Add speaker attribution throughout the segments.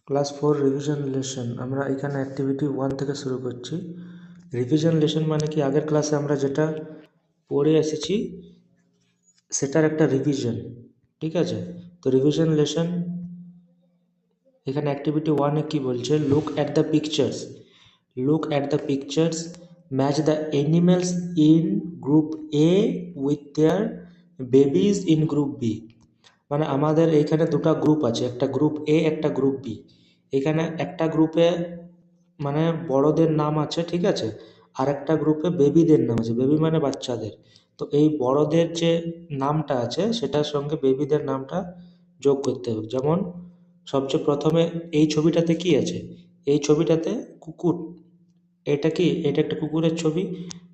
Speaker 1: Class 4 revision lesson. আমরা এখানে activity 1 থেকে শুরু করছি। রিভিশন লেসন মানে কি, আগের ক্লাসে আমরা যেটা পড়ে এসেছি সেটার একটা রিভিশন, ঠিক আছে? তো রিভিশন লেসন এখানে অ্যাক্টিভিটি 1-এ কি বলছে, look at the pictures, look at the pictures, match the animals in group A with their babies in group B. মানে আমাদের এইখানে দুটো গ্রুপ আছে, একটা গ্রুপ এ একটা গ্রুপ বি। এখানে একটা গ্রুপে মানে বড়দের নাম আছে, ঠিক আছে, আর একটা গ্রুপে বেবিদের নাম আছে, বেবি মানে বাচ্চাদের। তো এই বড়দের যে নামটা আছে সেটার সঙ্গে বেবিদের নামটা যোগ করতে হবে। যেমন সবচেয়ে প্রথমে এই ছবিটাতে কি আছে, এই ছবিটাতে কুকুর, এটা কি, এটা একটা কুকুরের ছবি।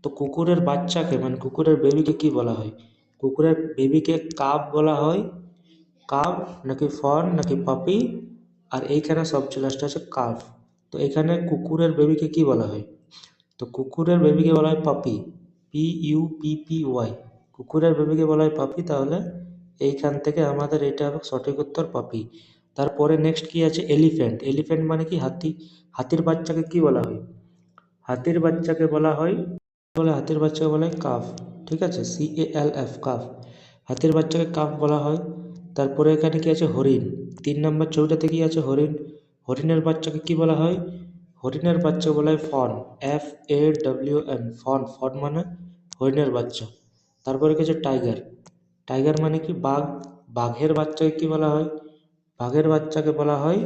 Speaker 1: তো কুকুরের বাচ্চাকে মানে কুকুরের বেবিকে কি বলা হয়, কুকুরের বেবিকে কাব বলা হয়। কাব নাকি ফন নাকি পাপি, আর এইখানে সবচেয়ে লাস্টে আছে কাফ। তো এখানে কুকুরের বেবিকে কি বলা হয়, তো কুকুরের বেবিকে বলা হয় পাপি, PUPPY, কুকুরের বেবিকে বলা হয় পাপি। তাহলে এইখান থেকে আমাদের এটা হবে সঠিক উত্তর, পাপি। তারপরে নেক্সট কি আছে, এলিফ্যান্ট। এলিফ্যান্ট মানে কি, হাতি। হাতির বাচ্চাকে কি বলা হয়, হাতির বাচ্চাকে বলা হয়, হাতির বাচ্চাকে বলা হয় কাফ, ঠিক আছে, CALF, কাফ। হাতির বাচ্চাকে কাফ বলা হয়। তারপরে এখানে কি আছে, হরিণ। 3 নম্বর ছবিটাতে কি আছে, হরিণ। হরিণের বাচ্চাকে কি বলা হয়, হরিণের বাচ্চা বলা হয় ফন, FAWN, ফন। ফন মানে হরিণের বাচ্চা। তারপরে কি আছে, টাইগার। টাইগার মানে কি, বাঘ। বাঘের বাচ্চাকে কি বলা হয়, বাঘের বাচ্চাকে বলা হয়,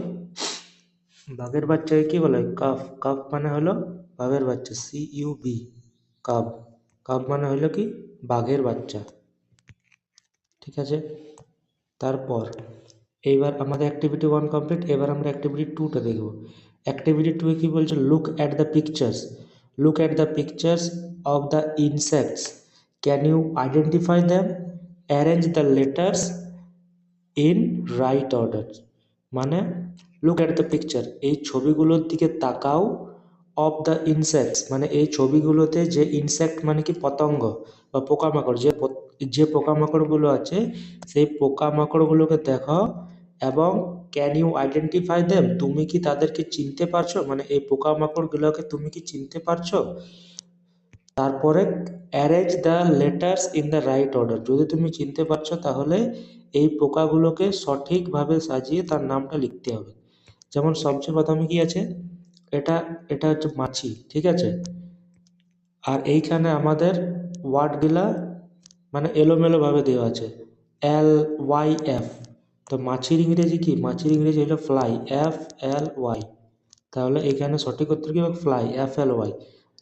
Speaker 1: বাঘের বাচ্চাকে কি বলা হয়, কাফ। কাফ মানে হলো বাঘের বাচ্চা, CUB, কাব। কাব মানে হলো কি, বাঘের বাচ্চা, ঠিক আছে। তারপর এইবার আমাদের অ্যাক্টিভিটি 1 কমপ্লিট। এবার আমরা অ্যাক্টিভিটি 2টা দেখব। অ্যাক্টিভিটি 2-এ কি বলছে, look at the pictures, look at the pictures of the insects, can you identify them, arrange the letters in right order. মানে লুক অ্যাট দ্য পিকচার, এই ছবিগুলোর দিকে তাকাও, অফ দ্য ইনসেক্টস মানে এই ছবিগুলোতে যে ইনসেক্ট মানে কি পতঙ্গ বা পোকামাকড়, যে পোকামাকড়গুলো আছে সেই পোকামাকড়গুলোকে দেখো, এবং ক্যান ইউ আইডেন্টিফাই দেম, তুমি কি তাদেরকে চিনতে পারছো, মানে এই পোকামাকড়গুলোকে তুমি কি চিনতে পারছো। তারপরে arrange the letters in the right order, যদি তুমি চিনতে পারছো তাহলে এই পোকাগুলোকে সঠিকভাবে সাজিয়ে তার নামটা লিখতে হবে। যেমন সবচেয়ে প্রথমে কি আছে, এটা এটা হচ্ছে মাছি, ঠিক আছে। আর এইখানে আমাদের ওয়ার্ডগুলা মানে এলোমেলোভাবে দেওয়া আছে, LYF। তো মাছির ইংরেজি কি, মাছির ইংরেজি হলো ফ্লাই, FLY। তাহলে এখানে সঠিক উত্তর কি হবে, ফ্লাই, FLY।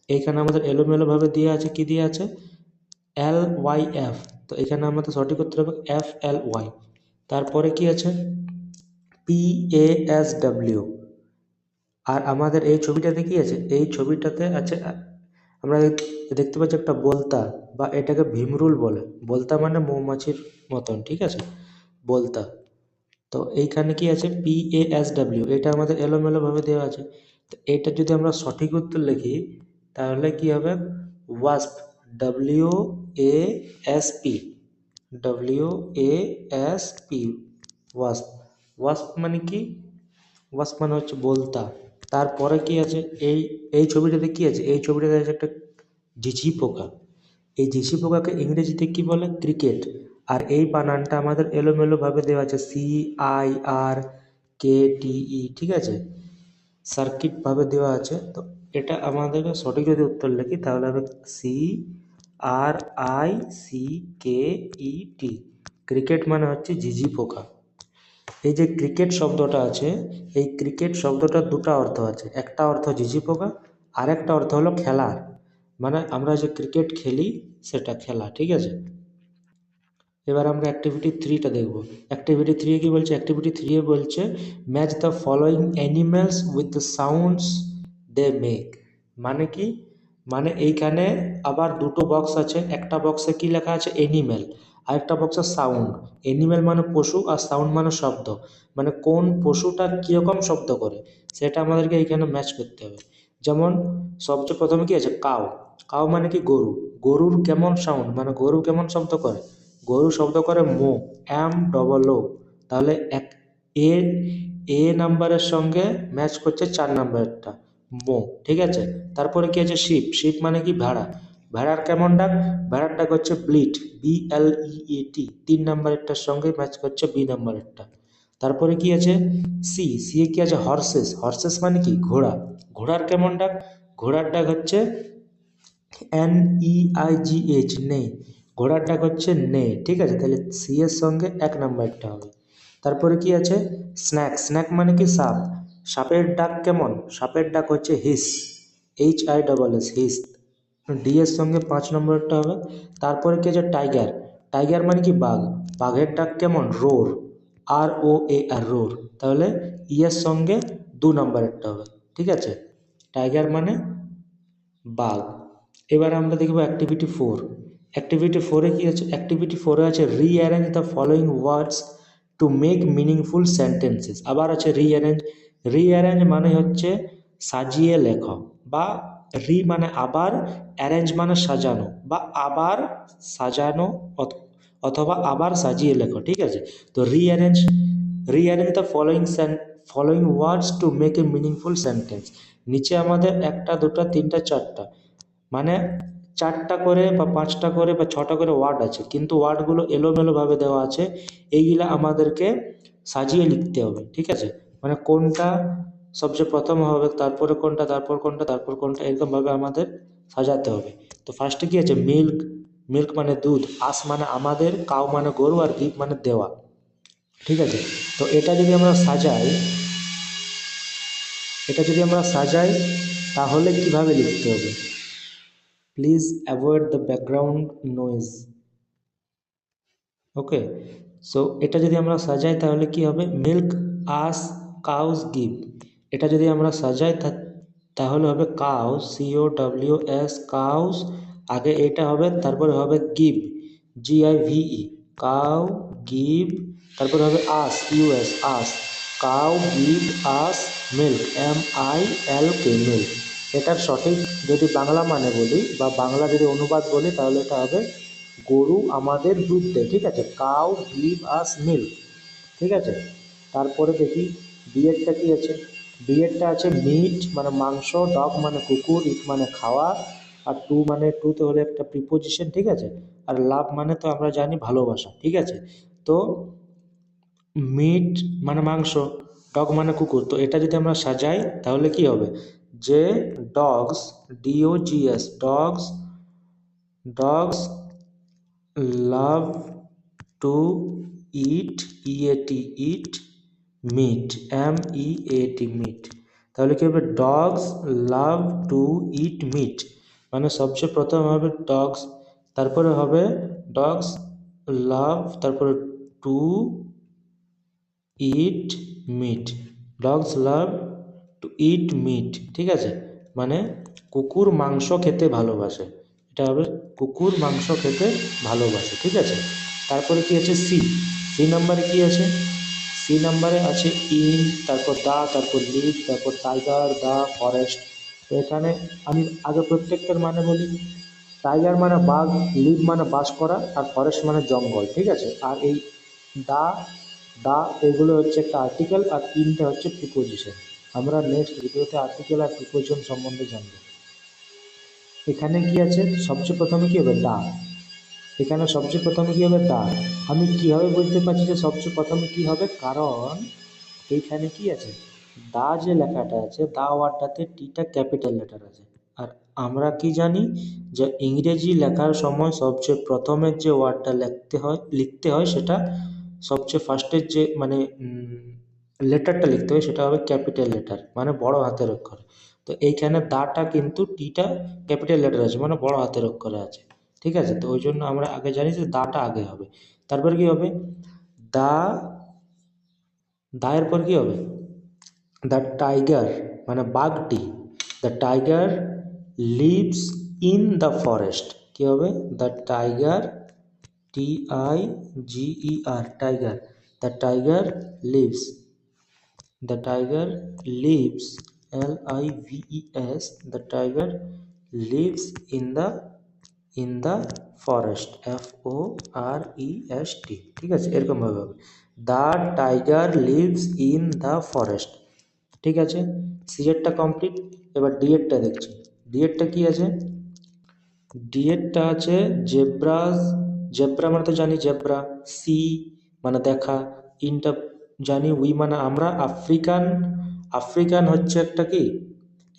Speaker 1: এইখানে আমাদের এলোমেলোভাবে দেওয়া আছে, কি দিয়ে আছে, LYF। তো এখানে আমাদের সঠিক উত্তর হবে FLY। তারপরে কি আছে, PASW। আর আমাদের এই ছবিটাতে কি আছে, এই ছবিটাতে আছে, আমরা দেখতে পাচ্ছি একটা বলতা, বা এটাকে ভীমরুল বলে। বলতা মানে মৌমাছির মতন, ঠিক আছে, বলতা। তো এইখানে কি আছে, PASW, এটা আমাদের এলোমেলোভাবে দেওয়া আছে। তো এটা যদি আমরা সঠিক উত্তর লিখি তাহলে কি হবে, wasp, WASP, WASP, wasp. Wasp মানে কি, ওয়াস্প মানে হচ্ছে বলতা। তারপরে কি আছে, এই এই ছবিটাতে কি আছে, এই ছবিটাতে আছে একটা ঝিঝি পোকা। এই ঝিঝি পোকাকে ইংরেজিতে কি বলে, ক্রিকেট। আর এই বানানটা আমাদের এলোমেলোভাবে দেওয়া আছে, CIRKTE, ঠিক আছে, সার্কিটভাবে দেওয়া আছে। তো এটা আমাদেরকে সঠিক যদি উত্তর লিখি তাহলে হবে CRICKET, ক্রিকেট মানে হচ্ছে ঝিঝি পোকা। এই যে ক্রিকেট শব্দটা আছে, এই ক্রিকেট শব্দটার দুটো অর্থ আছে, একটা অর্থ ঝিঝি পোকা, আর একটা অর্থ হলো খেলার, মানে আমরা যে ক্রিকেট খেলি সেটা খেলা, ঠিক আছে। এবার আমরা অ্যাক্টিভিটি 3টা দেখব। অ্যাক্টিভিটি 3 কি বলছে, অ্যাক্টিভিটি 3 বলছে match the following animals with the sounds they make. মানে কি, মানে এইখানে আবার দুটো বক্স আছে, একটা বক্সে কি লেখা আছে, অ্যানিমেল, আর একটা বক্সে সাউন্ড। অ্যানিমেল মানে পশু, আর সাউন্ড মানে শব্দ, মানে কোন পশুটা কীরকম শব্দ করে সেটা আমাদেরকে এইখানে ম্যাচ করতে হবে। যেমন সবচেয়ে প্রথমে কি আছে, কাউ। কাউ মানে কি, গরু। গরুর কেমন সাউন্ড, মানে গরু কেমন শব্দ করে, গরু শব্দ করে মো, MOO। তাহলে এ নাম্বারের সঙ্গে ম্যাচ করছে 4 নাম্বারেরটা মো, ঠিক আছে। তারপরে কি আছে শিপ, শিপ মানে কি ভেড়া, ভেড়ার কেমন ডাক, ভেড়ার ডাক হচ্ছে ব্লিট, BLEAT, 3 নাম্বারেরটার সঙ্গে ম্যাচ করছে বি নাম্বারেরটা। তারপরে কি আছে সি, সি এ কি আছে হর্সেস, হর্সেস মানে কি ঘোড়া, ঘোড়ার কেমন ডাক, ঘোড়ার ডাক হচ্ছে NEIGH, নেই, ঘোড়ার ডাক হচ্ছে নে, ঠিক আছে। তাহলে সি এর সঙ্গে 1 নাম্বারটা হবে। তারপরে কি আছে স্ন্যাক, স্ন্যাক মানে কি সাপ, সাপের ডাক কেমন, সাপের ডাক হচ্ছে হিস, HISS, হিস, ডি এর সঙ্গে 5 নম্বরটা হবে। তারপরে কি আছে টাইগার, টাইগার মানে কি বাঘ, বাঘের ডাক কেমন রোর, ROAR, রোর, তাহলে ই এর সঙ্গে 2 নম্বরেরটা হবে, ঠিক আছে। টাইগার মানে বাঘ। এবার আমরা দেখব অ্যাক্টিভিটি 4, অ্যাক্টিভিটি 4 এ কি আছে, অ্যাক্টিভিটি 4 এ আছে rearrange the following words to make meaningful sentences. আবার আছে রিঅ্যারেঞ্জ, রিঅ্যারেঞ্জ মানে হচ্ছে সাজিয়ে লেখো, বা রি মানে আবার, অ্যারেঞ্জ মানে সাজানো, বা আবার সাজানো অথবা আবার সাজিয়ে লেখো, ঠিক আছে। তো rearrange, rearrange the following words to make a meaningful sentence. নিচে আমাদের 1টা 2টা 3টা 4টা মানে 4টা করে বা 5টা করে বা 6টা করে ওয়ার্ড আছে, কিন্তু ওয়ার্ডগুলো এলোমেলোভাবে দেওয়া আছে, এইগুলা আমাদেরকে সাজিয়ে লিখতে হবে, ঠিক আছে। মানে কোনটা সবচেয়ে প্রথম হবে, তারপরে কোনটা, তারপর কোনটা, তারপর কোনটা, এরকমভাবে আমাদের সাজাতে হবে। তো ফার্স্টে কি আছে মিল্ক, মিল্ক মানে দুধ, আস মানে আমাদের, কাউ মানে গরু, আর গিভ মানে দেওয়া, ঠিক আছে। তো এটা যদি আমরা সাজাই, এটা যদি আমরা সাজাই তাহলে কিভাবে লিখতে হবে, please avoid the background noise, okay. So এটা যদি আমরা সাজাই তাহলে কি হবে মিল্ক আস কাউস গিভ, এটা যদি আমরা সাজাই তাহলে হবে কাউস, COWS, কাউস, আগে এটা হবে, তারপরে হবে গিভ, GIVE, কাউ গিভ, তারপরে হবে us, US, us, cow give us milk, MILK, milk. এটার সঠিক যদি বাংলা মানে বলি বা বাংলা যদি অনুবাদ বলি তাহলে এটা হবে গরু আমাদের দুধ দেয়, ঠিক আছে, কাউ গিভ আস মিল্ক, ঠিক আছে। তারপরে দেখি বিয়েরটা কি আছে, বিয়েরটা আছে মিট মানে মাংস, ডগ মানে কুকুর, ইট মানে খাওয়া, আর টু মানে টুতে হলে একটা প্রিপোজিশন, ঠিক আছে, আর লাভ মানে তো আমরা জানি ভালোবাসা, ঠিক আছে। তো মিট মানে মাংস, ডগ মানে কুকুর, তো এটা যদি আমরা সাজাই তাহলে কি হবে যে dogs, DOGS, dogs, dogs love to eat, eat meat, MEAT, meat. তাহলে কি হবে dogs love to eat meat, মানে সবচেয়ে প্রথম হবে ডগস, তারপরে হবে ডগস লাভ, তারপরে to eat meat, dogs love to eat meat, ঠিক আছে। মানে কুকুর মাংস খেতে ভালোবাসে, এটা হবে কুকুর মাংস খেতে ভালোবাসে, ঠিক আছে। তারপরে কি আছে সি, সি নাম্বারে কি আছে, সি নাম্বারে আছে ইন, তারপর দা, তারপর লিভ, তারপর টাইগার, দা ফরেস্ট। তো এখানে আমি আগে প্রত্যেকটার মানে বলি, টাইগার মানে বাঘ, লিভ মানে বাস করা, আর ফরেস্ট মানে জঙ্গল, ঠিক আছে। আর এই দা, দা এগুলো হচ্ছে একটা আর্টিকেল, আর ইনটা হচ্ছে প্রিপোজিশন। আমরা নেক্সট ভিডিওতে আর্টিকেল আর প্রিপোজিশন সম্বন্ধে জানবো। এখানে কি আছে সবচেয়ে প্রথমে কি হবে দা, এখানে সবচেয়ে প্রথমে কি হবে দা, আমি কিভাবে বুঝতে পারছি যে সবচেয়ে প্রথমে কি হবে, কারণ এইখানে কি আছে দা যে লেখাটা আছে, দা ওয়ার্ডটাতে টিটা ক্যাপিটাল লেটার আছে। আর আমরা কি জানি যে ইংরেজি লেখার সময় সবচেয়ে প্রথমের যে ওয়ার্ডটা লিখতে হয় সেটা সবচেয়ে ফার্স্টের যে মানে লেটারটা লিখতে হয় সেটা হবে ক্যাপিটাল লেটার, মানে বড় হাতের অক্ষরে। তো এইখানে দাটা কিন্তু টিটা ক্যাপিটাল লেটার আছে, মানে বড় হাতের অক্ষরে আছে, ঠিক আছে। তো ওই জন্য আমরা আগে জানি যে দাটা আগে হবে। তারপর কি হবে দা, দায়ের পর কি হবে দ্য টাইগার মানে বাঘটি, the tiger lives in the forest, কি হবে the tiger, TIGER, tiger, the tiger lives, the tiger lives, LIVES, the tiger lives in the in the forest, FOREST, ঠিক আছে, এরকমভাবে হবে। The tiger lives in the forest, ঠিক আছে। C এরটা complete. এবার ডি এরটা দেখছি। ডি এরটা কি আছে? ডি এরটা আছে জেব্রাস। জেব্রা মানে তো জানি জেব্রা। সি মানে দেখা, ইনটা জানি, উই মানে আমরা। আফ্রিকান, আফ্রিকান হচ্ছে একটা কি,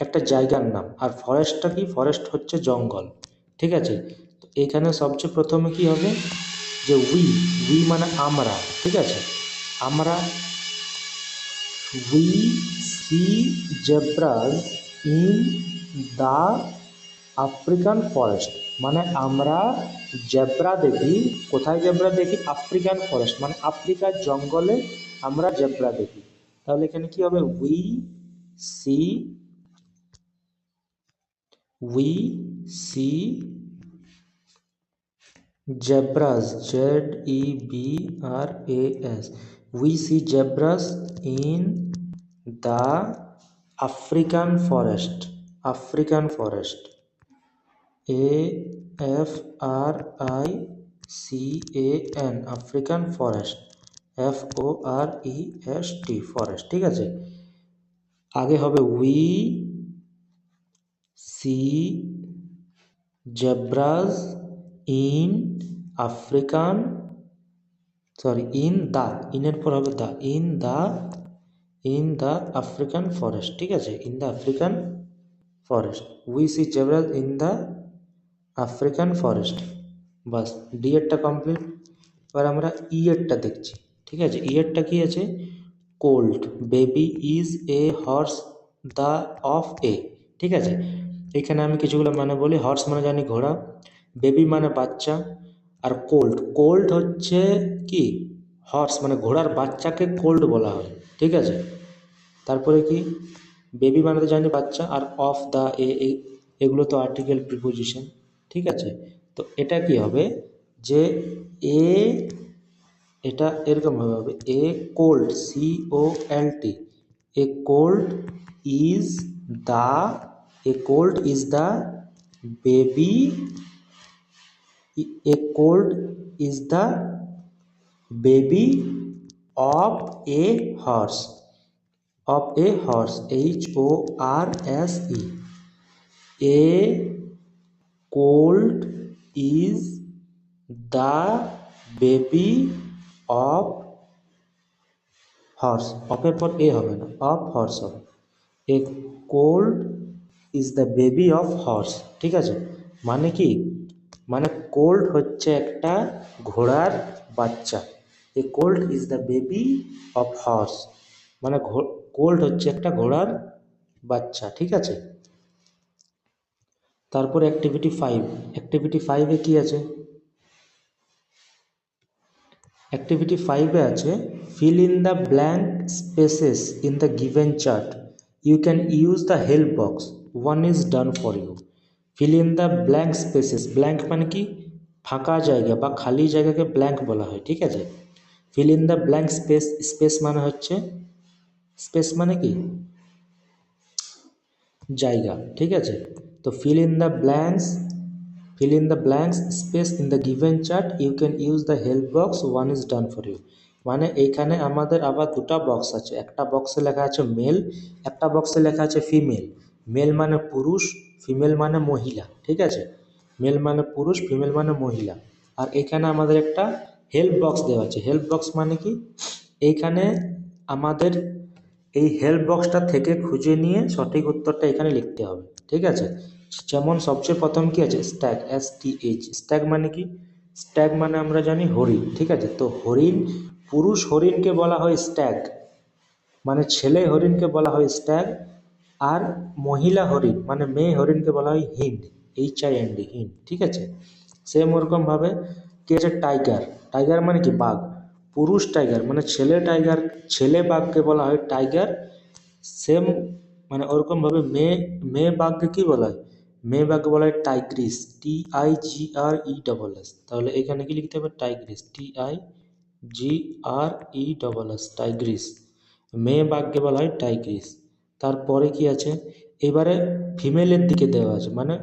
Speaker 1: একটা জায়গার নাম। আর ফরেস্টটা কি, ফরেস্ট হচ্ছে জঙ্গল, ঠিক আছে। তো এখানে সবচেয়ে প্রথমে কি হবে, যে উই, উই মানে আমরা, ঠিক আছে। আমরা, we see zebras in the African forest, মানে আমরা জেব্রা দেখি। কোথায় জেব্রা দেখি? আফ্রিকান ফরেস্ট, মানে আফ্রিকার জঙ্গলে আমরা জেব্রা দেখি। তাহলে এখানে কি হবে? C we see zebras, ZEBRAS, we see zebras in the African forest, African forest, AFRICAN, African forest, FOREST, forest, ঠিক আছে। আগে হবে we see zebras in African, sorry in the, ইনের পর হবে the, in the African forest, ঠিক আছে, in the African forest, we see zebras in the African forest. বাস, ডি এরটা কমপ্লিট। এবার আমরা ই এরটা দেখছি, ঠিক আছে। ই এরটা কি আছে? Cold, baby is a horse the of a, ঠিক আছে। এখানে আমি কিছুগুলো মানে বলি। হর্স মানে জানি ঘোড়া, বেবি মানে বাচ্চা, আর কোল্ড, কোল্ড হচ্ছে কি, হর্স মানে ঘোড়ার বাচ্চাকে কোল্ড বলা হয়, ঠিক আছে। তারপরে কি, বেবি মানে তো জানি বাচ্চা, আর অফ দ্য এগুলো তো আর্টিকেল প্রিপোজিশন, ঠিক আছে। তো এটা কি হবে, যে এ, এটা এরকম ভাবে হবে, a colt, COLD, a colt is the, a colt is the baby, a colt is the baby of a horse, of a horse, HORSE, a colt is the baby of horse, of এর পর এ হবে না, of horse হবে, a colt is the baby of horse, ঠিক আছে। মানে কি, মানে কোল্ড হচ্ছে একটা ঘোড়ার বাচ্চা, a colt is the baby of horse, মানে কোল্ড হচ্ছে একটা ঘোড়ার বাচ্চা, ঠিক আছে। তারপর অ্যাক্টিভিটি 5, অ্যাক্টিভিটি 5-এ কি আছে? অ্যাক্টিভিটি 5-এ আছে fill in the blank spaces in the given chart, you can use the help box, one is done for you. Fill in the blank spaces, blank মানে কি, ফাঁকা জায়গা বা খালি জায়গাকে ব্ল্যাঙ্ক বলা হয়, ঠিক আছে। Fill in the blank space, space মানে হচ্ছে, স্পেস মানে কি, জায়গা, ঠিক আছে। তো feel in the blanks, fill in the blanks space in the given chart, you can use the help box, one is done for you। মানে এইখানে আমাদের আবার দুটো বক্স আছে, একটা বক্সে লেখা আছে মেল, একটা বক্সে লেখা আছে ফিমেল। মেল মানে পুরুষ, ফিমেল মানে মহিলা, ঠিক আছে। মেল মানে পুরুষ, ফিমেল মানে মহিলা। আর এখানে আমাদের একটা হেল্প বক্স দেওয়া আছে। হেল্প বক্স মানে কি, এইখানে আমাদের এই হেল্প বক্সটা থেকে খুঁজে নিয়ে সঠিক উত্তরটা এখানে লিখতে হবে, ঠিক আছে। যেমন সবচেয়ে প্রথম কি আছে, স্ট্যাগ, STH, স্ট্যাগ মানে কি, স্ট্যাগ মানে আমরা জানি হরিণ, ঠিক আছে। তো হরিণ, পুরুষ হরিণকে বলা হয় স্ট্যাগ, মানে ছেলে হরিণকে বলা হয় স্ট্যাগ। আর মহিলা হরিণ মানে মেয়ে হরিণকে বলা হয় হিন্ড, HIND, হিন্ড, ঠিক আছে। সেম ওরকমভাবে কি আছে, টাইগার, টাইগার মানে কি বাঘ, পুরুষ টাইগার মানে ছেলে টাইগার, ছেলে বাঘকে বলা হয় টাইগার। সেম মানে ওরকমভাবে মেয়ে, মেয়ে বাঘকে কী বলা হয়, মেয়ে বাঘকে বলা হয় টাইগ্রিস, TIGRESS। তাহলে এখানে কি লিখতে হবে, টাইগ্রিস, TIGRESS, টাইগ্রিস। মেয়ে বাঘকে বলা হয় টাইগ্রিস। তারপরে কি আছে, এবারে ফিমেলের দিকে দেওয়া আছে, মানে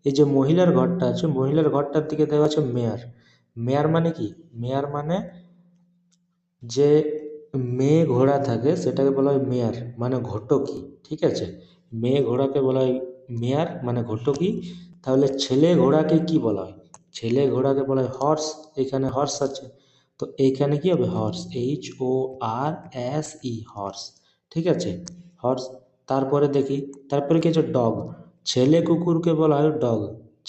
Speaker 1: এই যে মহিলার ঘরটা আছে, মহিলার ঘরটার দিকে দেওয়া আছে মেয়ার। মেয়ার মানে কি? মেয়ার মানে যে মেয়ে ঘোড়া থাকে সেটাকে বলা হয় মেয়ার, মানে ঘটকি। ঠিক আছে, মেয়ে ঘোড়াকে বলা হয় মেয়ার মানে ঘটকি। তাহলে ছেলে ঘোড়াকে কি বলা হয়? ছেলে ঘোড়াকে বলা হয় হর্স। এখানে হর্স আছে, তো এইখানে কি হবে? Horse, HORSE, horse. ঠিক আছে, হর্স। তারপরে দেখি, তারপরে কি আছে? ডগ। ছেলে কুকুরকে বলা হয় ডগ,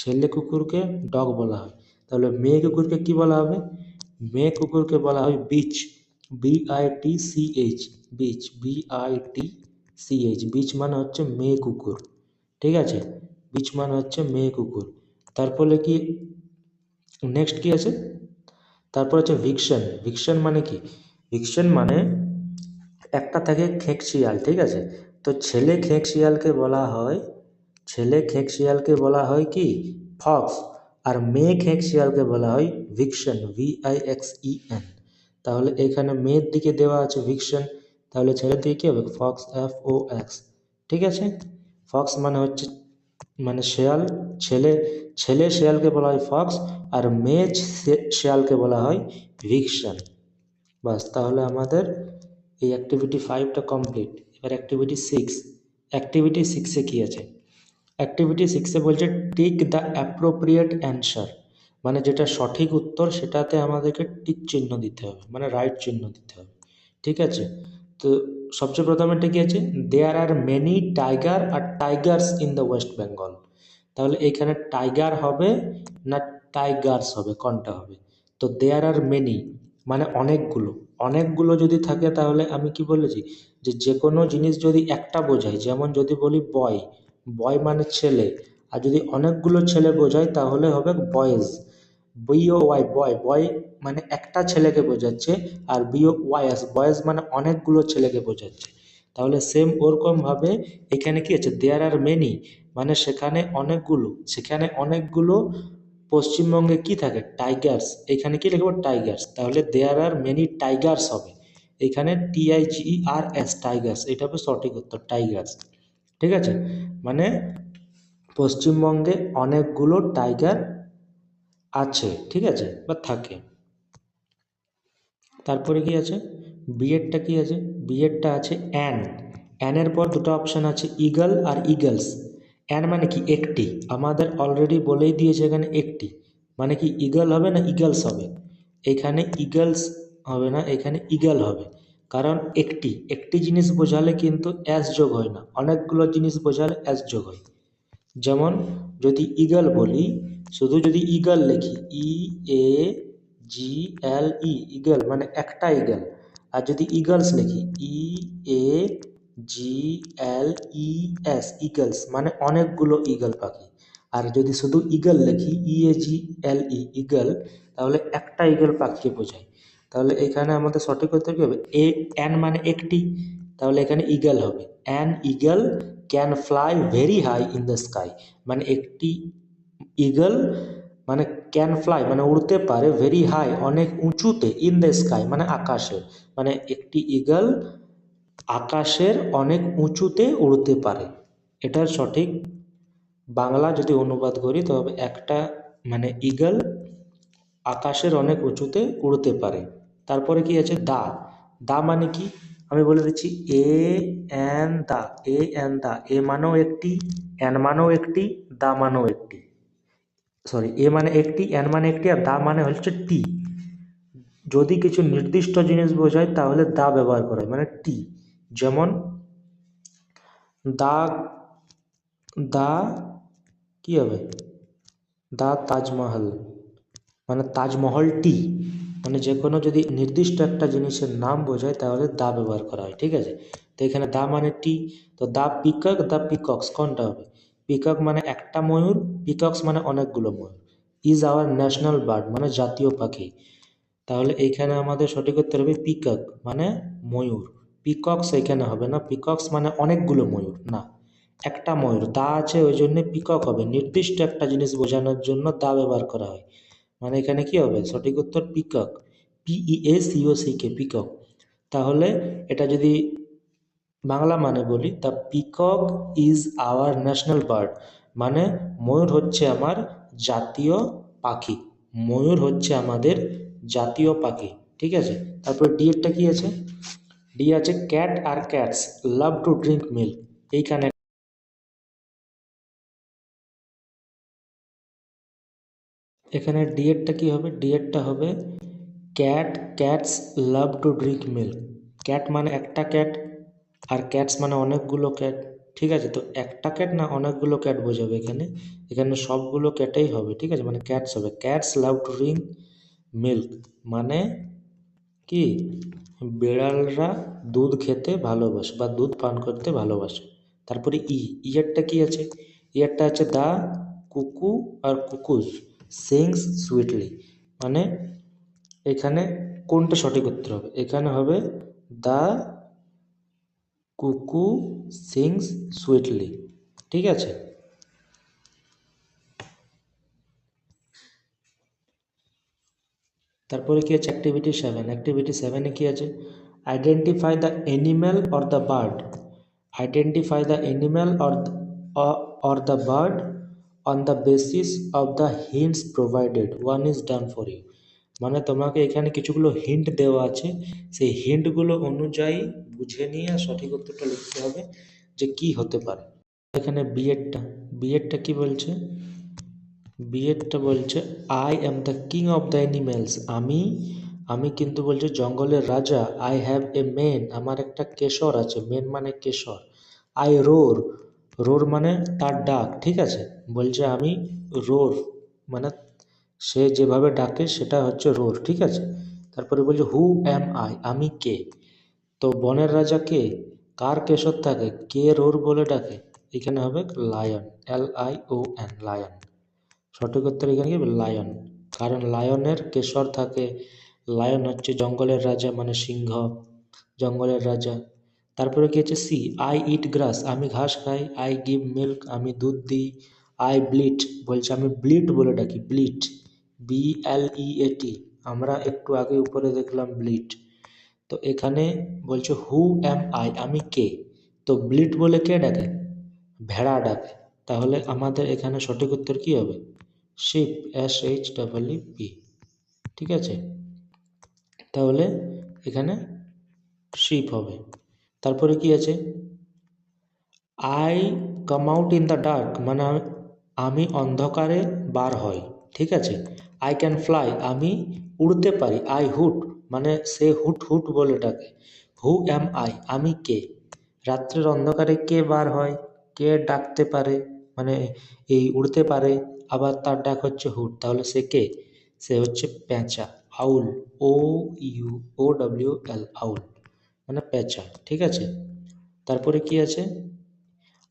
Speaker 1: ছেলে কুকুরকে ডগ বলা হয়। তাহলে মেয়ে কুকুরকে কি বলা হবে? মেয়ে কুকুরকে বলা হয় beach, BITCH, beach, BITCH। Beach মানে হচ্ছে মেয়ে কুকুর। ঠিক আছে, বিচ মানে হচ্ছে মেয়ে কুকুর। তারপরে কি নেক্সট কি আছে? তারপর হচ্ছে ভিকশন। ভিকশন মানে কি? ভিকশন মানে একটা থাকে খেঁক শিয়াল। ঠিক আছে, তো ছেলে খেঁক শিয়ালকে বলা হয়, ছেলে খেঁক শিয়ালকে বলা হয় কি? ফক্স। আর মেয়ে খেঁক শিয়ালকে বলা হয় ভিকশন, VIXEN। তাহলে এখানে মেয়ের দিকে দেওয়া আছে ভিকশন, তাহলে ছেলের দিকে কি হবে? Fox, FOX। ঠিক আছে, ফক্স মানে হচ্ছে মানে শেয়াল। ছেলে, ছেলে শেয়ালকে বলা হয় ফক্স, আর মেয়ে শেয়ালকে বলা হয় ভিকশন। বাস, তাহলে আমাদের এই অ্যাক্টিভিটি 5টা কমপ্লিট। এবার অ্যাক্টিভিটি 6। অ্যাক্টিভিটি 6-এ কী আছে? অ্যাক্টিভিটি 6-এ বলছে টিক দ্য অ্যাপ্রোপ্রিয়েট অ্যান্সার, মানে যেটা সঠিক উত্তর সেটাতে আমাদেরকে টিক চিহ্ন দিতে হবে, মানে রাইট চিহ্ন দিতে হবে। ঠিক আছে, তো সবচেয়ে প্রথমে এটা কি আছে? There are many tiger or tigers in the West Bengal. তাহলে এখানে টাইগার হবে না টাইগার্স হবে, কোনটা হবে? তো দেয়ার আর মেনি মানে অনেকগুলো। অনেকগুলো যদি থাকে তাহলে আমি কি বলেছি, যে যে কোনো জিনিস যদি একটা বোঝায়, যেমন যদি বলি বয়, বয় মানে ছেলে, আর যদি অনেকগুলো ছেলে বোঝায় তাহলে হবে বয়েজ, BOY, বয়। বয় মানে একটা ছেলেকে বোঝাচ্ছে, আর BOYS, বয়েজ মানে অনেকগুলো ছেলেকে বোঝাচ্ছে। তাহলে সেম ওরকমভাবে এখানে কি আছে? দেয়ার আর মেনি মানে সেখানে অনেকগুলো, সেখানে অনেকগুলো পশ্চিমবঙ্গে কি থাকে? টাইগার্স। এখানে কি লিখবো? টাইগার্স। তাহলে দেয়ার আর মেনি টাইগার্স হবে, এখানে TIGERS, টাইগার্স। এটা হবে সঠিক উত্তর, টাইগার্স। ঠিক আছে, মানে পশ্চিমবঙ্গে অনেকগুলো টাইগার আছে। ঠিক আছে, বা থাকে। তারপরে কি আছে? বিএডটা কি আছে? বিএডটা আছে অ্যান। অ্যানের পর দুটো অপশান আছে, ইগল আর ইগলস। অ্যান মানে কি? একটি। আমাদের অলরেডি বলেই দিয়েছে এখানে একটি, মানে কি ইগল হবে না ইগলস হবে? এখানে ইগলস হবে না, এখানে ইগল হবে। কারণ একটি, একটি জিনিস বোঝালে কিন্তু অ্যাস যোগ হয় না, অনেকগুলো জিনিস বোঝালে অ্যাস যোগ হয়। যেমন যদি ইগল বলি, শুধু যদি ইগল লিখি, EAGLE, ইগল মানে একটা ইগল। আর যদি ইগলস লিখি, EAGLES, ইগলস মানে অনেকগুলো ইগল পাখি। আর যদি শুধু ইগল লিখি, EAGLE, ইগল, তাহলে একটা ইগল পাখিকে বোঝায়। তাহলে এখানে আমাদের সঠিক উত্তর কী হবে? অ্যান মানে একটি, তাহলে এখানে ইগল হবে। An eagle can fly very high in the sky, মানে একটি ইগল মানে ক্যান ফ্লাই মানে উড়তে পারে, ভেরি হাই অনেক উঁচুতে, ইন দ্য স্কাই মানে আকাশে, মানে একটি ইগল আকাশের অনেক উঁচুতে উড়তে পারে। এটার সঠিক বাংলা যদি অনুবাদ করি তবে একটা মানে ইগল আকাশের অনেক উঁচুতে উড়তে পারে। তারপরে কি আছে? দা। দা মানে কি? আমি বলে দিচ্ছি, AN দা, AN দা। এ মানেও একটি, অ্যান মানেও একটি, দা মানেও একটি। সরি, এ মানে একটি, অ্যান মানে একটি, আর দা মানে হচ্ছে টি। যদি কিছু নির্দিষ্ট জিনিস বোঝায় তাহলে দা ব্যবহার করা হয়, মানে টি। যেমন দা, দা কি হবে? দা তাজমহল, মানে তাজমহলটি। মানে যে কোনো যদি নির্দিষ্ট একটা জিনিসের নাম বোঝায় তাহলে দা ব্যবহার করা হয়। ঠিক আছে, তো এখানে দা মানে টি। তো দা পিকক, দা পিকক্স, কোনটা হবে? পিকক মানে একটা ময়ূর, পিকক্স মানে অনেকগুলো ময়ূর। ইজ আওয়ার ন্যাশনাল বার্ড মানে জাতীয় পাখি। তাহলে এইখানে আমাদের সঠিক উত্তর হবে পিকক মানে ময়ূর। পিকক্স এখানে হবে না, পিকক্স মানে অনেকগুলো ময়ূর না, একটা ময়ূর। দা আছে ওই জন্য পিকক হবে, নির্দিষ্ট একটা জিনিস বোঝানোর জন্য দা ব্যবহার করা হয়। মানে এখানে কি হবে? সঠিক উত্তর পিকক, PEACOCK, পিকক। তাহলে এটা যদি বাংলা মানে বলি, the peacock is our national bird, মানে ময়ূর হচ্ছে আমার জাতীয় পাখি। ময়ূর হচ্ছে আমাদের জাতীয় পাখি, ঠিক আছে। তারপর ডি এরটা কি আছে? ডি আছে ক্যাট আর cats love to drink milk. এইখানে এখানে ডি এরটা কি হবে? ডি এরটা হবে cat cats love to drink milk. Cat মানে একটা ক্যাট, আর ক্যাটস মানে অনেকগুলো ক্যাট, ঠিক আছে। তো একটা ক্যাট না অনেকগুলো ক্যাট বোঝাবে এখানে, এখানে সবগুলো ক্যাটেই হবে, ঠিক আছে, মানে ক্যাটস হবে। Cats love to drink milk মানে কি, বিড়ালরা দুধ খেতে ভালোবাসে বা দুধ পান করতে ভালোবাসে। তারপরে ইয়েরটা কি আছে? ইয়েরটা আছে দ্য কুকু আর কুকুজ সিংস সুইটলি, মানে এখানে কোনটা সঠিক উত্তর হবে? এখানে হবে দ্য কুকু সিংস সুইটলি, ঠিক আছে। তারপরে কি আছে? অ্যাক্টিভিটি 7। অ্যাক্টিভিটি 7-এ কি আছে? Identify the animal or the bird. Identify the animal or the bird on the basis of the hints provided, one is done for you. মানে তোমাকে এখানে কিছুগুলো হিন্ট দেওয়া আছে, সেই হিন্টগুলো অনুযায়ী বুঝে নিয়ে সঠিক উত্তরটা লিখতে হবে যে কি হতে পারে। এখানে বিএডটা কি বলছে? বিএডটা বলছে I am the king of the animals, আমি কিন্তু বলছে জঙ্গলের রাজা। আই হ্যাভ এ মেন, আমার একটা কেশর আছে, মেন মানে কেশর। আই রোর, রোর মানে তার ডাক, ঠিক আছে। বলছে আমি রোর, মানে সে যেভাবে ডাকে সেটা হচ্ছে রোর, ঠিক আছে। তারপরে বলছে হু অ্যাম আই, আমি কে। তো বনের রাজা কে? কার কেশর থাকে? কে রোর বলে ডাকে? এখানে হবে লায়ন, LION, লায়ন। সঠিক উত্তর এখানে কি লায়ন, কারণ লায়নের কেশর থাকে। লায়ন হচ্ছে জঙ্গলের রাজা, মানে সিংহ, জঙ্গলের রাজা। তারপরে কি হচ্ছে? সি, আই ইট গ্রাস, আমি ঘাস খাই। আই গিভ মিল্ক, আমি দুধ দিই। আই ব্লিট, বলছে আমি ব্লিট বলে ডাকি, ব্লিট, BLEAT, আমরা একটু আগে উপরে দেখলাম ব্লিট। তো এখানে বলছে হু অ্যাম আই, আমি কে। তো ব্লিট বলে কে ডাকে? ভেড়া ডাকে। তাহলে আমাদের এখানে সঠিক উত্তর কি হবে? শিপ, SHEEP, ঠিক আছে। তাহলে এখানে শিপ হবে। তারপরে কি আছে? I come out in the dark, মানে আমি অন্ধকারে বার হই, ঠিক আছে। আই ক্যান ফ্লাই, আমি উড়তে পারি। আই হুট, মানে সে হুট হুট বলে ডাকে। হু অ্যাম আই, আমি কে। রাত্রের অন্ধকারে কে বার হয়? কে ডাকতে পারে, মানে এই উড়তে পারে, আবার তার ডাক হচ্ছে হুট, তাহলে সে কে? সে হচ্ছে পেঁচা, আউল, OUL, আউল মানে পেঁচা, ঠিক আছে। তারপরে কি আছে?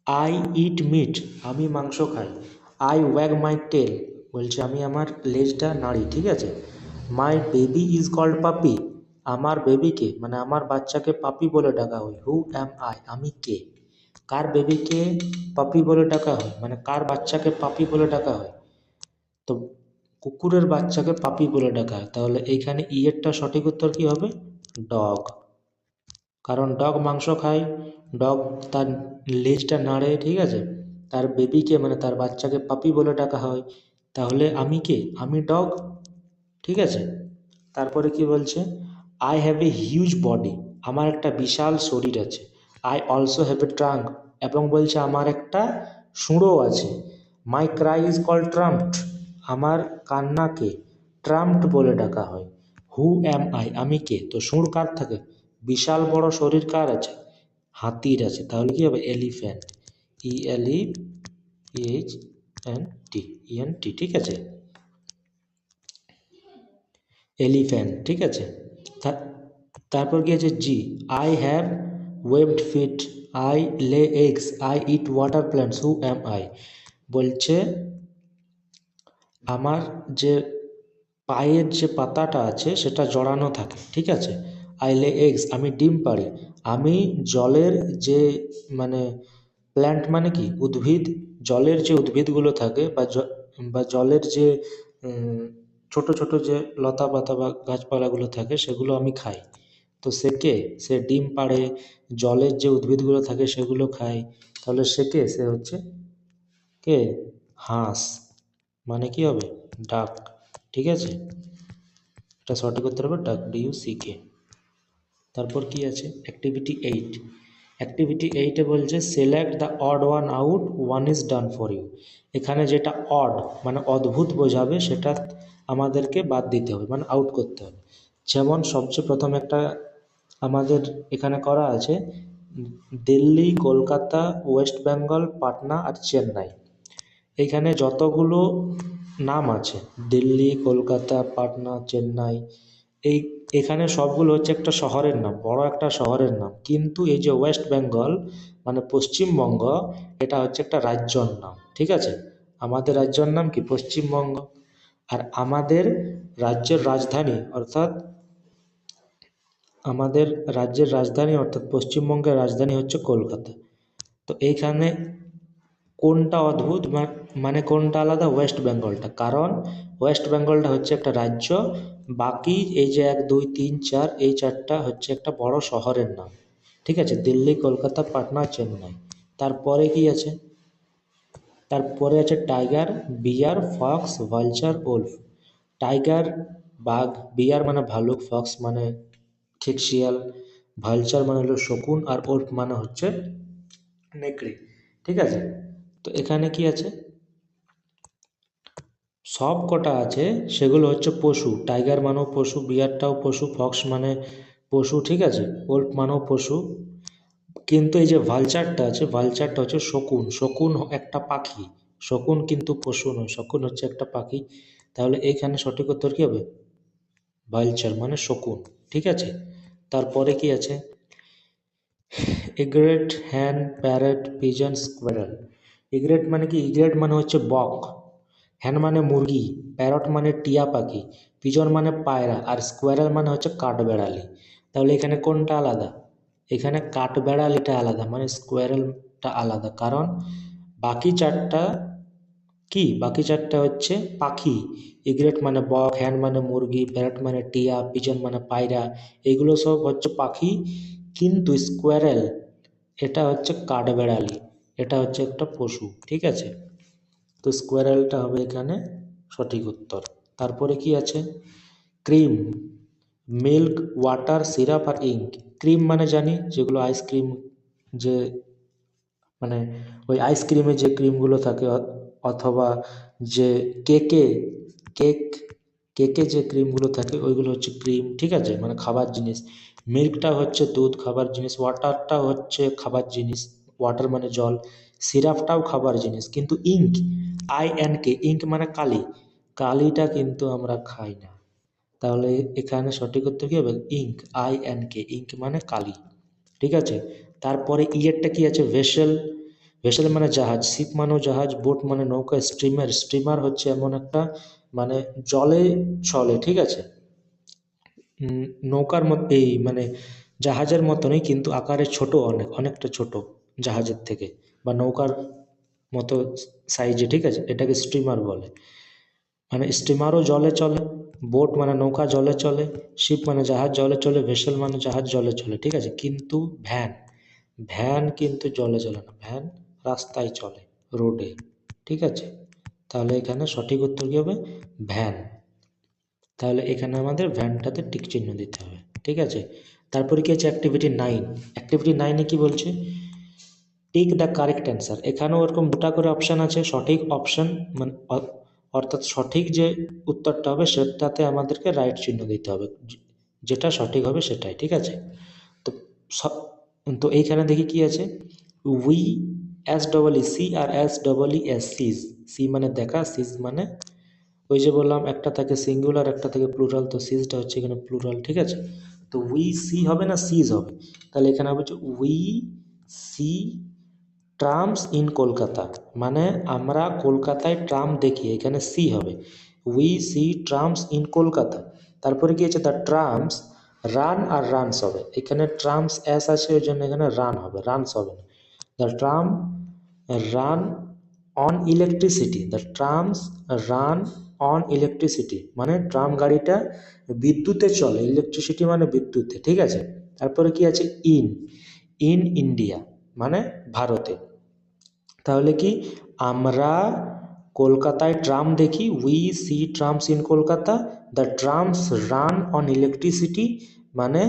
Speaker 1: আই ইট মিট, আমি মাংস খাই। আই ওয়াগ মাই টেল, বলছে আমি আমার লেজটা নাড়ি, ঠিক আছে। মাই বেবি ইজ কল্ড পাপি, আমার বেবিকে মানে আমার বাচ্চাকে পাপি বলে ডাকা হয়। হু অ্যাম আই, আমি কে। কার বেবিকে পাপি বলে ডাকা হয়, মানে কার বাচ্চাকে পাপি বলে ডাকা হয়? তো কুকুরের বাচ্চাকে পাপি বলে ডাকা হয়। তাহলে এইখানে এরটা সঠিক উত্তর কি হবে? ডগ, কারণ ডগ মাংস খায়, ডগ তার লেজটা নাড়ে, ঠিক আছে। তার বেবিকে মানে তার বাচ্চাকে পাপি বলে ডাকা হয়। তাহলে আমি কে? আমি ডগ, ঠিক আছে। তারপরে কি বলছে? I have a huge body, আমার একটা বিশাল শরীর আছে। I also have a trunk, এবং বলছে আমার একটা সুঁড়ও আছে। মাই ক্রাই ইজ কল্ড ট্রাম্পড, আমার কান্নাকে ট্রাম্পড বলে ডাকা হয়। হু অ্যাম আই, আমি কে। তো সুঁড় কার থাকে? বিশাল বড় শরীর কার আছে? হাতির আছে। তাহলে কি হবে? এলিফ্যান্ট, ELEPHANT, ঠিক আছে, এলিফ্যান্ট, ঠিক আছে। তারপর কি আছে? জি, I have webbed feet, I lay eggs, I eat water plants, who am I. বলছে আমার যে পায়ের যে পাতাটা আছে সেটা জড়ানো থাকে, ঠিক আছে। আই লে এগস, আমি ডিম পাড়ি। আমি জলের যে মানে প্ল্যান্ট মানে কি? উদ্ভিদ, জলের যে উদ্ভিদগুলো থাকে বা জলের যে ছোট ছোট যে লতা পাতা বা গাছপালাগুলো থাকে সেগুলো আমি খাই। তো সে কে? সে ডিম পাড়ে, জলের যে উদ্ভিদগুলো থাকে সেগুলো খায়। তাহলে সে কে? সে হচ্ছে কে? হাঁস। মানে কি হবে? ডাক। ঠিক আছে, এটা সঠিক উত্তর হবে ডাক, DUCK। তারপর কি আছে? অ্যাক্টিভিটি 8। অ্যাক্টিভিটি 8-এ বলছে select the odd one out, one is done for you. এখানে যেটা অড মানে অদ্ভুত বোঝাবে সেটা আমাদেরকে বাদ দিতে হবে, মানে আউট করতে হবে। যেমন সবচেয়ে প্রথম একটা আমাদের এখানে করা আছে দিল্লি, কলকাতা, ওয়েস্ট বেঙ্গল, পাটনা আর চেন্নাই। এখানে যতগুলো নাম আছে দিল্লি, কলকাতা, পাটনা, চেন্নাই, এই এখানে সবগুলো হচ্ছে একটা শহরের নাম, বড় একটা শহরের নাম। কিন্তু এই যে ওয়েস্ট বেঙ্গল মানে পশ্চিমবঙ্গ, এটা হচ্ছে একটা রাজ্যর নাম। ঠিক আছে, আমাদের রাজ্যের নাম কি? পশ্চিমবঙ্গ। আর আমাদের রাজ্যের রাজধানী অর্থাৎ আমাদের রাজ্যের রাজধানী অর্থাৎ পশ্চিমবঙ্গের রাজধানী হচ্ছে কলকাতা। তো এইখানে কোনটা অদ্ভুত মানে কোনটা আলাদা? ওয়েস্ট বেঙ্গলটা। কারণ ওয়েস্ট বেঙ্গলটা হচ্ছে একটা রাজ্য, বাকি এই যে 1 2 3 4 এই চারটা হচ্ছে একটা বড় শহরের নাম। ঠিক আছে, দিল্লি, কলকাতা, পাটনা, চেন্নাই। তারপরে কি আছে? তারপরে আছে টাইগার, বিয়ার, ফক্স, ভালচার, ওলফ। টাইগার বাঘ, বিয়ার মানে ভালুক, ফক্স মানে খিকশিয়াল, ভালচার মানে হলো শকুন, আর ওলফ মানে হচ্ছে নেকড়ে। ঠিক আছে, তো এখানে কি আছে? সব কটা আছে সেগুলো হচ্ছে পশু। টাইগার মানেও পশু, বিয়ারটাও পশু, ফক্স মানে পশু। ঠিক আছে, ওল্ফ মানেও পশু। কিন্তু এই যে ভালচারটা আছে, ভালচারটা হচ্ছে শকুন। শকুন একটা পাখি, শকুন কিন্তু পশু নয়, শকুন হচ্ছে একটা পাখি। তাহলে এইখানে সঠিক উত্তর কি হবে? ভালচার মানে শকুন। ঠিক আছে, তারপরে কি আছে? ইগ্রেট, হ্যান, প্যারট, পিজন, স্কোয়ারেল। ইগ্রেট মানে কি? ইগ্রেট মানে হচ্ছে বক, হ্যান মানে মুরগি, প্যারট মানে টিয়া পাখি, পিজন মানে পায়রা, আর স্কোয়ারেল মানে হচ্ছে কাঠবেড়ালি। তাহলে এখানে কোনটা আলাদা? এখানে কাঠবেড়ালিটা আলাদা, মানে স্কোয়ারেলটা আলাদা। কারণ বাকি চারটা কি? বাকি চারটা হচ্ছে পাখি। ইগ্রেট মানে বক, হ্যান মানে মুরগি, প্যারট মানে টিয়া, পিজন মানে পায়রা, এগুলো সব হচ্ছে পাখি। কিন্তু স্কোয়ারেল এটা হচ্ছে কাঠবেড়ালি, এটা হচ্ছে একটা পশু। ঠিক আছে, তো স্কোয়ারেলটা হবে এখানে সঠিক উত্তর। তারপরে কি আছে? ক্রিম, মিল্ক, ওয়াটার, সিরাপ আর ইঙ্ক। ক্রিম মানে জানি যেগুলো আইসক্রিম, যে মানে ওই আইসক্রিমে যে ক্রিমগুলো থাকে, অথবা যে কেকে কেক কেকে যে ক্রিমগুলো থাকে ওইগুলো হচ্ছে ক্রিম। ঠিক আছে, মানে খাবার জিনিস। মিল্কটা হচ্ছে দুধ, খাবার জিনিস। ওয়াটারটা হচ্ছে খাবার জিনিস, ওয়াটার মানে জল। সিরাপটাও খাবার জিনিস। কিন্তু ইঙ্ক, INK, ইঙ্ক মানে কালি, কালিটা কিন্তু আমরা খাই না। তাহলে এখানে সঠিক উত্তর কি হবে? ইঙ্ক, INK, ইঙ্ক মানে কালি। ঠিক আছে, তারপরে ইয়েরটা কি আছে? ভেসেল, ভেসেল মানে জাহাজ, শিপ মানেও জাহাজ, বোট মানে নৌকা, স্টিমার, স্টিমার হচ্ছে এমন একটা মানে জলে চলে। ঠিক আছে, নৌকার মতো এই মানে জাহাজের মতনই, কিন্তু আকারে ছোট, অনেকটা ছোট জাহাজের থেকে, বা নৌকার মতো সাইজে। ঠিক আছে, এটাকে স্টিমার বলে। মানে স্টিমারও জলে চলে, বোট মানে নৌকা জলে চলে, শিপ মানে জাহাজ জলে চলে, ভেসেল মানে জাহাজ জলে চলে। ঠিক আছে, কিন্তু ভ্যান, ভ্যান কিন্তু জলে চলে না, ভ্যান রাস্তায় চলে, রোডে। ঠিক আছে, তাহলে এখানে সঠিক উত্তর কী হবে? ভ্যান। তাহলে এখানে আমাদের ভ্যানটাতে টিক চিহ্ন দিতে হবে। ঠিক আছে, তারপরে কি আছে? অ্যাক্টিভিটি 9। অ্যাক্টিভিটি 9-এ কি বলছে? Tick the correct answer. এখানেও এরকম দুটা করে অপশান আছে, সঠিক অপশান মানে অর্থাৎ সঠিক যে উত্তরটা হবে সেটাতে আমাদেরকে রাইট চিহ্ন দিতে হবে, যেটা সঠিক হবে সেটাই। ঠিক আছে, তো তো এইখানে দেখি কি আছে? উই, SEE আর SEES। সি মানে দেখা, সিজ মানে ওই যে বললাম একটা থাকে সিঙ্গুলার একটা থেকে প্লুরাল, তো সিজটা হচ্ছে এখানে প্লুরাল। ঠিক আছে, তো উই সি হবে না সিজ হবে? তাহলে এখানে হবে we see trams in Kolkata, মানে আমরা কলকাতায় ট্রাম দেখি, এখানে সি হবে। We see trams in Kolkata. তারপরে কি আছে? দ্য ট্রামস রান আর রানস হবে। এখানে ট্রামস এস আছে ওই জন্য এখানে রান হবে, রানস হবে না। The tram run on electricity, the trams run on electricity, মানে ট্রাম গাড়িটা বিদ্যুতে চলে, ইলেকট্রিসিটি মানে বিদ্যুতে, ঠিক আছে। তারপরে কি আছে ইন, ইন ইন্ডিয়া মানে ভারতে। তাহলে কি আমরা কলকাতায় ট্রাম দেখি, we see trams in Kolkata, the trams run on electricity মানে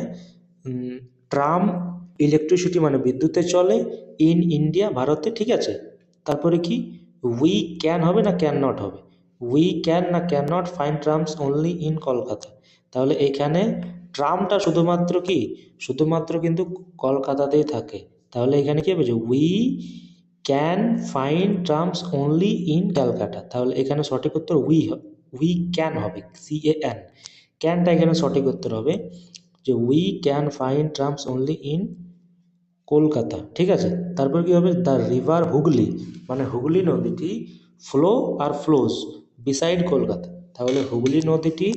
Speaker 1: ট্রাম ইলেকট্রিসিটি মানে বিদ্যুতে চলে, ইন ইন্ডিয়া ভারতে, ঠিক আছে। তারপরে কি উই ক্যান হবে না ক্যান নট হবে, উই ক্যান না can not find trams only in Kolkata. তাহলে এখানে ট্রামটা শুধুমাত্র কি, শুধুমাত্র কিন্তু কলকাতাতেই থাকে। তাহলে এখানে কি হবে যে we can find trams only in Calcutta. তাহলে এখানে সঠিক উত্তর উই ক্যান হবে, CAN, ক্যানটা এখানে সঠিক উত্তর হবে, যে we can find trams only in Kolkata, ঠিক আছে। তারপর কি হবে দ্য রিভার হুগলি, মানে হুগলি নদীটি ফ্লো আর ফ্লোজ বিসাইড কলকাতা। তাহলে হুগলি নদীটি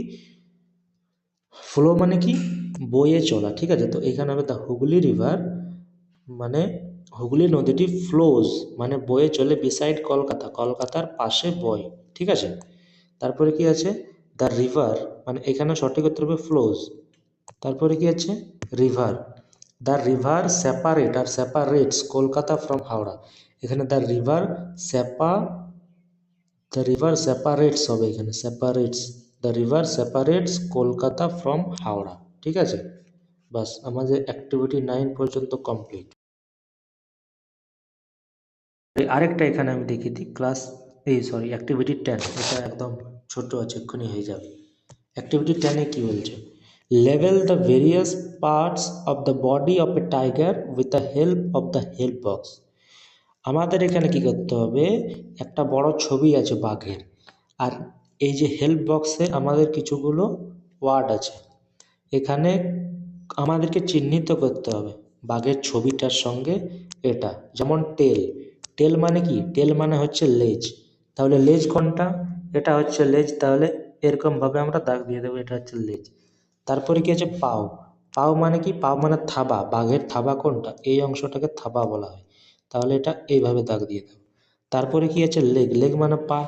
Speaker 1: ফ্লো মানে কি বয়ে চলা, ঠিক আছে। তো এখানে হবে দ্য হুগলি রিভার, মানে হুগলি নদীটি ফ্লোজ মানে বয়ে চলে বিসাইড কলকাতা, কলকাতার পাশে বয়, ঠিক আছে। তারপরে কি আছে দ্য রিভার, মানে এখানে সঠিক উত্তর হবে ফ্লোজ। তারপরে কি আছে রিভার, দ্য রিভার সেপারেট আর সেপারেটস কলকাতা ফ্রম হাওড়া। এখানে দ্য রিভার সেপারেটস হবে, এখানে separates, the river separates Kolkata from Howrah, ঠিক আছে। বাস আমাদের অ্যাক্টিভিটি 9 পর্যন্ত কমপ্লিট। আরেকটা এখানে আমি দেখিয়ে দিই, অ্যাক্টিভিটি 10, এটা একদম ছোট আছে, এক্ষুনি হয়ে যাবে। অ্যাক্টিভিটি 10-এ কী বলছে, level the various parts of the body of a tiger with the help of the help box. আমাদের এখানে কি করতে হবে, একটা বড় ছবি আছে বাঘের, আর এই যে হেল্প বক্সে আমাদের কিছুগুলো ওয়ার্ড আছে, এখানে আমাদেরকে চিহ্নিত করতে হবে বাঘের ছবিটার সঙ্গে এটা। যেমন টেল, টেল মানে কি, টেল মানে হচ্ছে লেজ, তাহলে লেজ কোনটা, এটা হচ্ছে লেজ, তাহলে এরকমভাবে আমরা দাগ দিয়ে দেবো, এটা হচ্ছে লেজ। তারপরে কি আছে পাও, পাও মানে কি, পাও মানে থাবা, বাঘের থাবা কোনটা, এই অংশটাকে থাবা বলা হয়, তাহলে এটা এইভাবে দাগ দিয়ে দেবো। তারপরে কি আছে লেগ, লেগ মানে পা,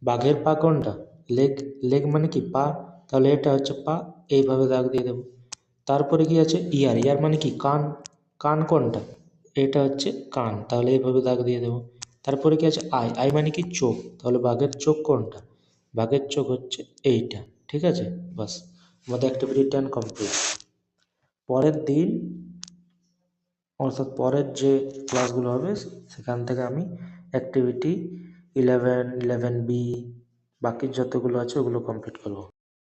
Speaker 1: বাঘের পা কোনটা, লেগ, লেগ মানে কি পা, তাহলে এটা হচ্ছে পা, এইভাবে দাগ দিয়ে দেবো। তারপরে কি আছে ইয়ার, ইয়ার মানে কি কান, কান কোনটা, এটা হচ্ছে কান, তাহলে এইভাবে দাগ দিয়ে দেবো। তারপরে কি আছে আই, আই মানে কি চোখ, তাহলে বাঘের চোখ কোনটা, বাঘের চোখ হচ্ছে এইটা, ঠিক আছে। বাস আমাদের অ্যাক্টিভিটি 10 কমপ্লিট। পরের দিন অর্থাৎ পরের যে ক্লাসগুলো হবে সেখান থেকে আমি অ্যাক্টিভিটি 11, 11B বাকি যতগুলো আছে ওগুলো কমপ্লিট করবো।